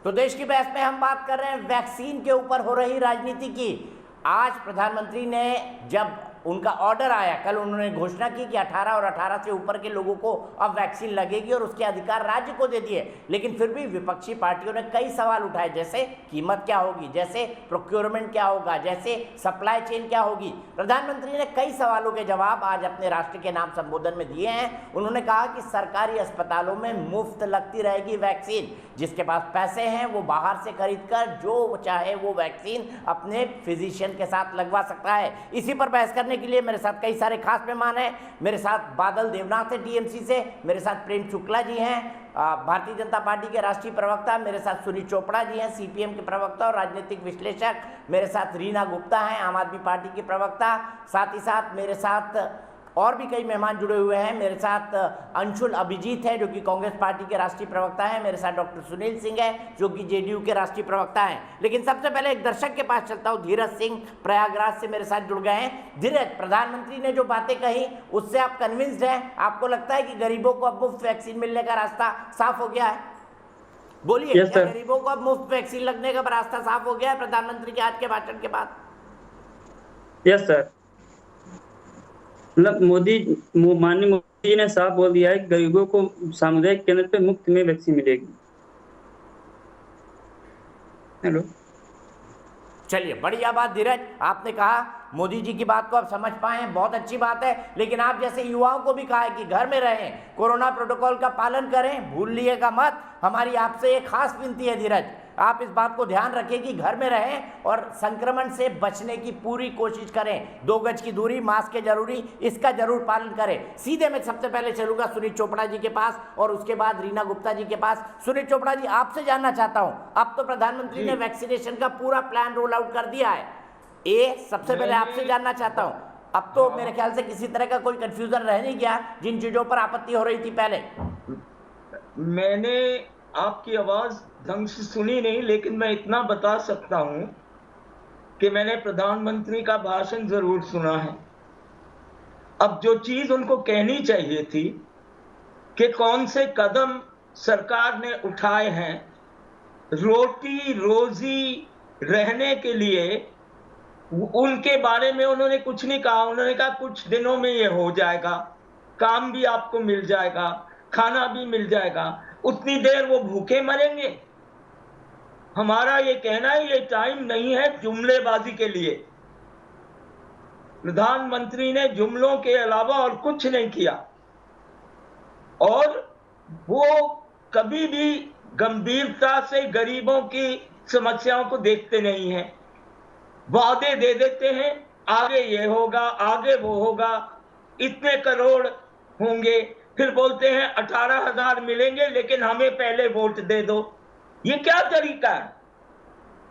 तो देश की बहस में हम बात कर रहे हैं वैक्सीन के ऊपर हो रही राजनीति की। आज प्रधानमंत्री ने जब उनका ऑर्डर आया, कल उन्होंने घोषणा की कि 18 और 18 से ऊपर के लोगों को अब वैक्सीन लगेगी और उसके अधिकार राज्य को दे दिए, लेकिन फिर भी विपक्षी पार्टियों ने कई सवाल उठाए, जैसे कीमत क्या होगी, जैसे प्रोक्योरमेंट क्या होगा, जैसे सप्लाई चेन क्या होगी। प्रधानमंत्री ने कई सवालों के जवाब आज अपने राष्ट्र के नाम संबोधन में दिए हैं। उन्होंने कहा कि सरकारी अस्पतालों में मुफ्त लगती रहेगी वैक्सीन, जिसके पास पैसे हैं वो बाहर से खरीद कर जो चाहे वो वैक्सीन अपने फिजिशियन के साथ लगवा सकता है। इसी पर बहस करने के लिए मेरे साथ कई सारे खास मेहमान हैं। मेरे साथ बादल देवनाथ है टीएमसी से, मेरे साथ प्रेम शुक्ला जी हैं भारतीय जनता पार्टी के राष्ट्रीय प्रवक्ता, मेरे साथ सुनील चोपड़ा जी हैं सीपीएम के प्रवक्ता और राजनीतिक विश्लेषक, मेरे साथ रीना गुप्ता हैं आम आदमी पार्टी की प्रवक्ता, साथ ही साथ मेरे साथ और भी कई मेहमान जुड़े हुए हैं। मेरे साथ अंशुल अभिजीत है जो कि कांग्रेस पार्टी के राष्ट्रीय प्रवक्ता है, मेरे साथ डॉक्टर सुनील सिंह है जो कि जेडीयू के राष्ट्रीय प्रवक्ता हैं। लेकिन सबसे पहले एक दर्शक के पास चलता हूं, धीरज सिंह प्रयागराज से मेरे साथ जुड़ गए हैं। धीरज, प्रधानमंत्री ने जो बातें कही उससे आप कन्विंस्ड हैं? आपको लगता है कि गरीबों को अब मुफ्त वैक्सीन मिलने का रास्ता साफ हो गया है? बोलिए, क्या गरीबों को अब मुफ्त वैक्सीन लगने का रास्ता साफ हो गया है प्रधानमंत्री के आज के भाषण के बाद? यस सर, मतलब माननीय मोदी जी ने साफ बोल दिया है कि गरीबों को सामुदायिक केंद्र पे मुफ्त में वैक्सीन मिलेगी। हेलो, चलिए, बढ़िया बात धीरज, आपने कहा मोदी जी की बात को आप समझ पाए, बहुत अच्छी बात है। लेकिन आप जैसे युवाओं को भी कहा है कि घर में रहें, कोरोना प्रोटोकॉल का पालन करें, भूलिएगा मत। हमारी आपसे एक खास विनती है धीरज, आप इस बात को ध्यान रखें कि घर में रहें और संक्रमण से बचने की पूरी कोशिश करें। 2 गज की दूरी, मास्क है जरूरी, इसका जरूर पालन करें। सीधे मैं सबसे पहले चलूंगा सुनील चोपड़ा जी के पास और उसके बाद रीना गुप्ता जी के पास। सुनील चोपड़ा जी, आपसे जानना चाहता हूं, अब तो प्रधानमंत्री ने वैक्सीनेशन का पूरा प्लान रोल आउट कर दिया है, सबसे पहले आपसे जानना चाहता हूं, अब तो मेरे ख्याल से किसी तरह का कोई कंफ्यूजन रह नहीं गया जिन चीजों पर आपत्ति हो रही थी पहले। मैंने आपकी आवाज ढंग से सुनी नहीं, लेकिन मैं इतना बता सकता हूं कि मैंने प्रधानमंत्री का भाषण जरूर सुना है। अब जो चीज उनको कहनी चाहिए थी कि कौन से कदम सरकार ने उठाए हैं रोटी रोजी रहने के लिए, उनके बारे में उन्होंने कुछ नहीं कहा। उन्होंने कहा कुछ दिनों में ये हो जाएगा, काम भी आपको मिल जाएगा, खाना भी मिल जाएगा, उतनी देर वो भूखे मरेंगे। हमारा ये कहना है ये टाइम नहीं है जुमलेबाजी के लिए। प्रधानमंत्री ने जुमलों के अलावा और कुछ नहीं किया और वो कभी भी गंभीरता से गरीबों की समस्याओं को देखते नहीं हैं। वादे दे देते हैं, आगे ये होगा, आगे वो होगा, इतने करोड़ होंगे, फिर बोलते हैं 18,000 मिलेंगे लेकिन हमें पहले वोट दे दो। ये क्या तरीका है?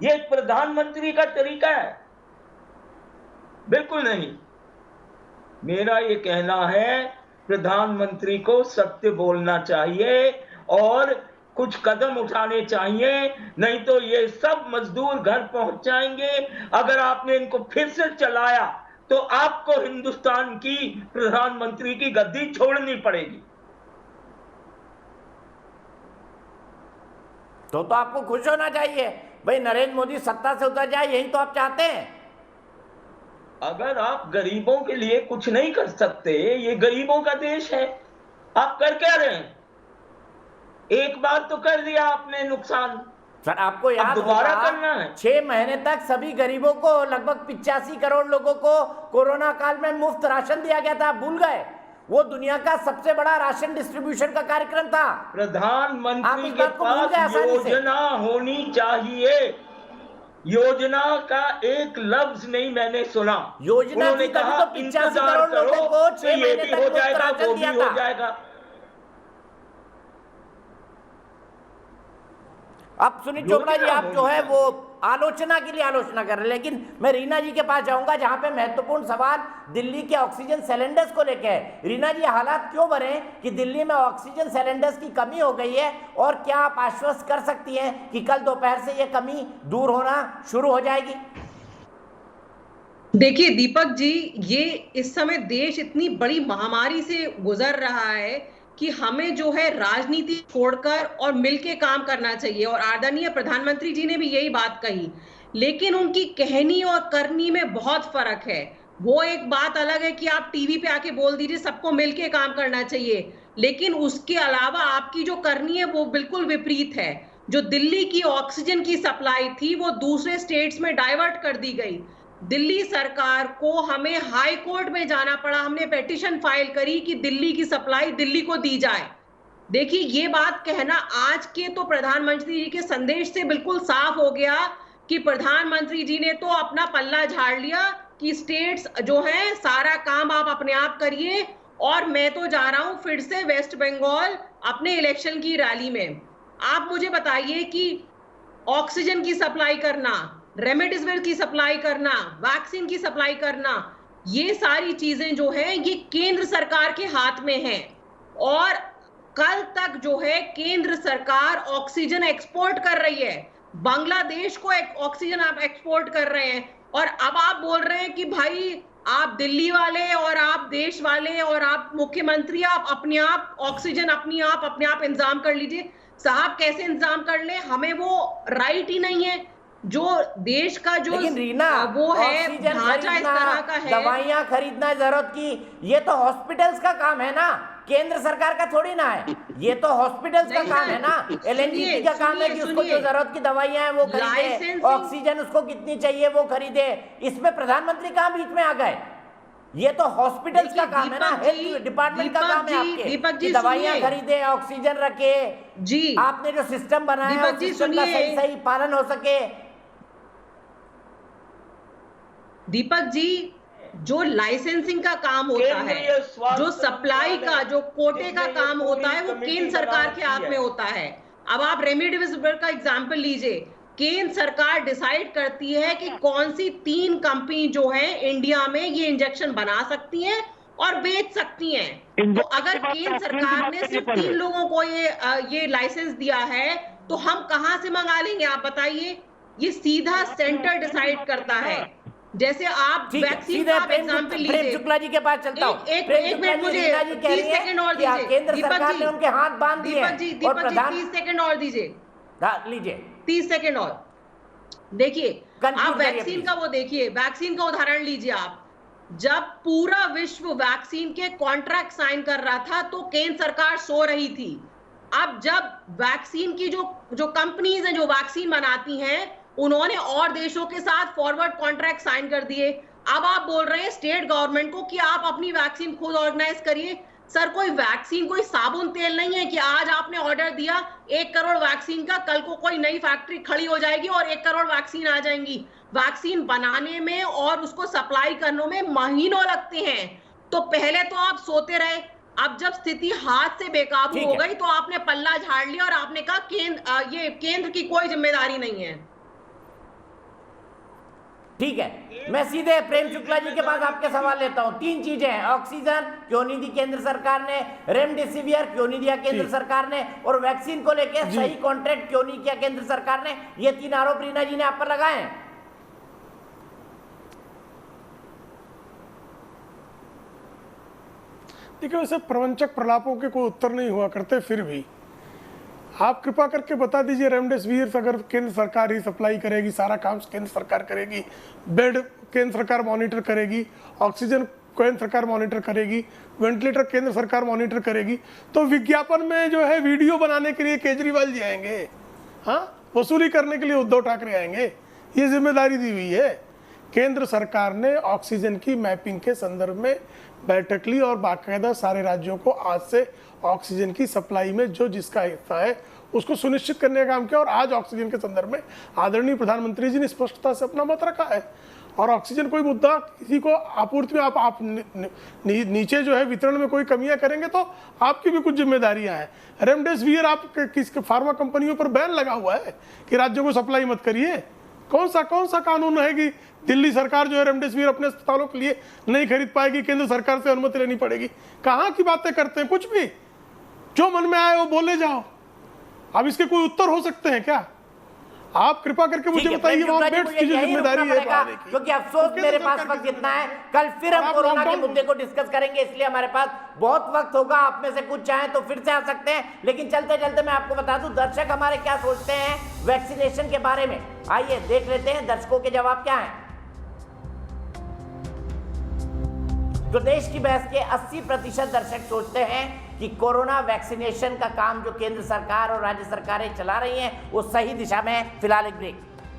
ये प्रधानमंत्री का तरीका है? बिल्कुल नहीं। मेरा ये कहना है प्रधानमंत्री को सत्य बोलना चाहिए और कुछ कदम उठाने चाहिए, नहीं तो ये सब मजदूर घर पहुंच जाएंगे। अगर आपने इनको फिर से चलाया तो आपको हिंदुस्तान की प्रधानमंत्री की गद्दी छोड़नी पड़ेगी। तो आपको खुश होना चाहिए भाई, नरेंद्र मोदी सत्ता से उतर जाए, यही तो आप चाहते हैं। अगर आप गरीबों के लिए कुछ नहीं कर सकते, ये गरीबों का देश है, आप कर क्या रहे हैं? एक बार तो कर दिया आपने नुकसान, सर आपको याद दोबारा करना है? 6 महीने तक सभी गरीबों को, लगभग 85 करोड़ लोगों को कोरोना काल में मुफ्त राशन दिया गया था, भूल गए? वो दुनिया का सबसे बड़ा राशन डिस्ट्रीब्यूशन का कार्यक्रम था। प्रधानमंत्री के पास योजना होनी चाहिए। योजना का एक लफ्ज नहीं मैंने सुना। योजना ने कहा तो 85 करोड़ लोगों को 6 महीने तक मुफ्त राशन दिया था। हो जाएगा। अब सुनील चोपड़ा जी, आप जो है वो आलोचना के लिए आलोचना कर रहे हैं, लेकिन मैं रीना जी के पास जाऊंगा जहां पे महत्वपूर्ण सवाल दिल्ली के ऑक्सीजन सिलेंडर्स को लेकर है। रीना जी, हालात क्यों बने कि दिल्ली में ऑक्सीजन सिलेंडर्स की कमी हो गई है और क्या आप आश्वस्त कर सकती हैं कि कल दोपहर से ये कमी दूर होना शुरू हो जाएगी? देखिए दीपक जी, ये इस समय देश इतनी बड़ी महामारी से गुजर रहा है कि हमें जो है राजनीति छोड़कर और मिलके काम करना चाहिए, और आदरणीय प्रधानमंत्री जी ने भी यही बात कही, लेकिन उनकी कहनी और करनी में बहुत फर्क है। वो एक बात अलग है कि आप टीवी पे आके बोल दीजिए सबको मिलके काम करना चाहिए, लेकिन उसके अलावा आपकी जो करनी है वो बिल्कुल विपरीत है। जो दिल्ली की ऑक्सीजन की सप्लाई थी वो दूसरे स्टेट्स में डाइवर्ट कर दी गई। दिल्ली सरकार को हमें हाई कोर्ट में जाना पड़ा, हमने पेटिशन फाइल करी कि दिल्ली की सप्लाई दिल्ली को दी जाए। देखिए ये बात कहना आज के तो प्रधानमंत्री जी के संदेश से बिल्कुल साफ हो गया कि प्रधानमंत्री जी ने तो अपना पल्ला झाड़ लिया कि स्टेट्स जो हैं सारा काम आप अपने आप करिए, और मैं तो जा रहा हूं फिर से वेस्ट बंगाल अपने इलेक्शन की रैली में। आप मुझे बताइए कि ऑक्सीजन की सप्लाई करना, रेमडेसिविर की सप्लाई करना, वैक्सीन की सप्लाई करना, ये सारी चीजें जो है ये केंद्र सरकार के हाथ में है। और कल तक जो है केंद्र सरकार ऑक्सीजन एक्सपोर्ट कर रही है, बांग्लादेश को ऑक्सीजन आप एक्सपोर्ट कर रहे हैं, और अब आप बोल रहे हैं कि भाई आप दिल्ली वाले और आप देश वाले और आप मुख्यमंत्री आप अपने आप ऑक्सीजन अपने आप इंतजाम कर लीजिए। साहब कैसे इंतजाम कर ले, हमें वो राइट ही नहीं है। जो देश का जो लेकिन रीना, वो है ऑक्सीजन ढांचा इस तरह का है, दवाइयां खरीदना जरूरत की, ये तो हॉस्पिटल्स का काम है ना, केंद्र सरकार का थोड़ी ना है। ये तो हॉस्पिटल्स का काम है ना, एलएनजीटी का काम है कि उसको जो जरूरत की दवाइयां हैं वो खरीदे, ऑक्सीजन उसको कितनी चाहिए वो खरीदे। इसमें प्रधानमंत्री कहाँ बीच में आ गए? ये तो हॉस्पिटल्स का काम है ना, हेल्थ डिपार्टमेंट का काम है आपके। दीपक जी दवाइयां खरीदे, ऑक्सीजन रखे जी, आपने जो सिस्टम बनाया है, सिस्टम का सही पालन हो सके। दीपक जी, जो लाइसेंसिंग का काम होता है, जो सप्लाई का जो कोटे का काम होता है वो केंद्र सरकार के हाथ में होता है। अब आप रेमडेसिविर का एग्जांपल लीजिए, केंद्र सरकार डिसाइड करती है कि कौन सी 3 कंपनी जो है इंडिया में ये इंजेक्शन बना सकती हैं और बेच सकती हैं। तो अगर केंद्र सरकार ने सिर्फ 3 लोगों को ये लाइसेंस दिया है तो हम कहां से मंगा लेंगे आप बताइए? ये सीधा सेंटर डिसाइड करता है। जैसे आप वैक्सीन का एग्जांपल लीजिए, प्रेम शुक्ला जी के पास चलता हूं। एक मिनट मुझे 30 सेकंड और दीजिए। केंद्र सरकार ने उनके हाथ बांध दिए हैं। दीपक जी 30 सेकंड और दीजिए, लीजिए 30 सेकंड और। देखिए Conclude आप करिए, वैक्सीन please। का वो देखिए, वैक्सीन का उदाहरण लीजिए आप। जब पूरा विश्व वैक्सीन के कॉन्ट्रैक्ट साइन कर रहा था तो केंद्र सरकार सो रही थी। अब जब वैक्सीन की जो कंपनीज हैं जो वैक्सीन बनाती हैं, उन्होंने और देशों के साथ फॉरवर्ड कॉन्ट्रैक्ट साइन कर दिए। अब आप बोल रहे हैं स्टेट गवर्नमेंट को कि आप अपनी वैक्सीन खुद ऑर्गेनाइज करिए। सर कोई वैक्सीन कोई साबुन तेल नहीं है कि आज आपने ऑर्डर दिया 1 करोड़ वैक्सीन का, कल को कोई नई फैक्ट्री खड़ी हो जाएगी और 1 करोड़ वैक्सीन आ जाएंगी। वैक्सीन बनाने में और उसको सप्लाई करने में महीनों लगते हैं। तो पहले तो आप सोते रहे, अब जब स्थिति हाथ से बेकाबू हो गई तो आपने पल्ला झाड़ लिया और आपने कहा ये केंद्र की कोई जिम्मेदारी नहीं है। ठीक है, मैं सीधे प्रेम शुक्ला जी के पास आपके सवाल लेता हूं। 3 चीजें हैं, ऑक्सीजन क्यों नहीं दी केंद्र सरकार ने, रेमडेसिविर क्यों नहीं दिया केंद्र सरकार ने, और वैक्सीन को लेकर सही कॉन्ट्रैक्ट क्यों नहीं किया केंद्र सरकार ने। ये 3 आरोप रीना जी ने आप पर लगाए हैं। देखिए वैसे प्रवंचक प्रलापों के कोई उत्तर नहीं हुआ करते, फिर भी आप कृपा करके बता दीजिए रेमडेसिविर अगर केंद्र सरकार ही सप्लाई करेगी, सारा काम केंद्र सरकार करेगी, बेड केंद्र सरकार मॉनिटर करेगी, ऑक्सीजन केंद्र सरकार मॉनिटर करेगी, वेंटिलेटर केंद्र सरकार मॉनिटर करेगी, तो विज्ञापन में जो है वीडियो बनाने के लिए केजरीवाल जी आएंगे, हाँ वसूली करने के लिए उद्धव ठाकरे आएंगे। ये जिम्मेदारी दी हुई है। केंद्र सरकार ने ऑक्सीजन की मैपिंग के संदर्भ में बैठक ली और बाकायदा सारे राज्यों को आज से ऑक्सीजन की सप्लाई में जो जिसका हिस्सा है उसको सुनिश्चित करने का काम किया। और आज ऑक्सीजन के संदर्भ में आदरणीय प्रधानमंत्री जी ने स्पष्टता से अपना मत रखा है। और ऑक्सीजन कोई मुद्दा किसी को आपूर्ति में आप नीचे जो है वितरण में कोई कमियां करेंगे तो आपकी भी कुछ जिम्मेदारियां हैं। रेमडेसिविर आप किस फार्मा कंपनियों पर बैन लगा हुआ है कि राज्यों को सप्लाई मत करिए। कौन सा कानून है कि दिल्ली सरकार जो है रेमडेसिविर अपने अस्पतालों के लिए नहीं खरीद पाएगी, केंद्र सरकार से अनुमति लेनी पड़ेगी? कहाँ की बातें करते हैं, कुछ भी जो मन में आए वो बोले जाओ। अब इसके कोई उत्तर हो सकते हैं क्या? आप कृपा करके मुझे ठीक है, बताइए प्रेम वहाँ शुक्ला जी, बेड्स मुझे की जो यही जिम्मेदारी रुकना है पड़ेगा, बढ़ाने की, क्योंकि अफसोस केंद्र मेरे सरकार पास की वक्त जिम्मेदारी इतना है। कल फिर हम आप कोरोना के लॉकडाउन- मुद्दे को डिस्कस करेंगे, इसलिए हमारे पास बहुत वक्त होगा। आप में से कुछ चाहें तो फिर से आ सकते हैं, लेकिन चलते चलते मैं आपको बता दूं दर्शक हमारे क्या सोचते हैं वैक्सीनेशन के बारे में। आइए देख लेते हैं दर्शकों के जवाब क्या है। प्रदेश की बहस के 80% दर्शक सोचते हैं कि कोरोना वैक्सीनेशन का काम जो केंद्र सरकार और राज्य सरकारें चला रही हैं वो सही दिशा में है। फिलहाल एक ब्रेक।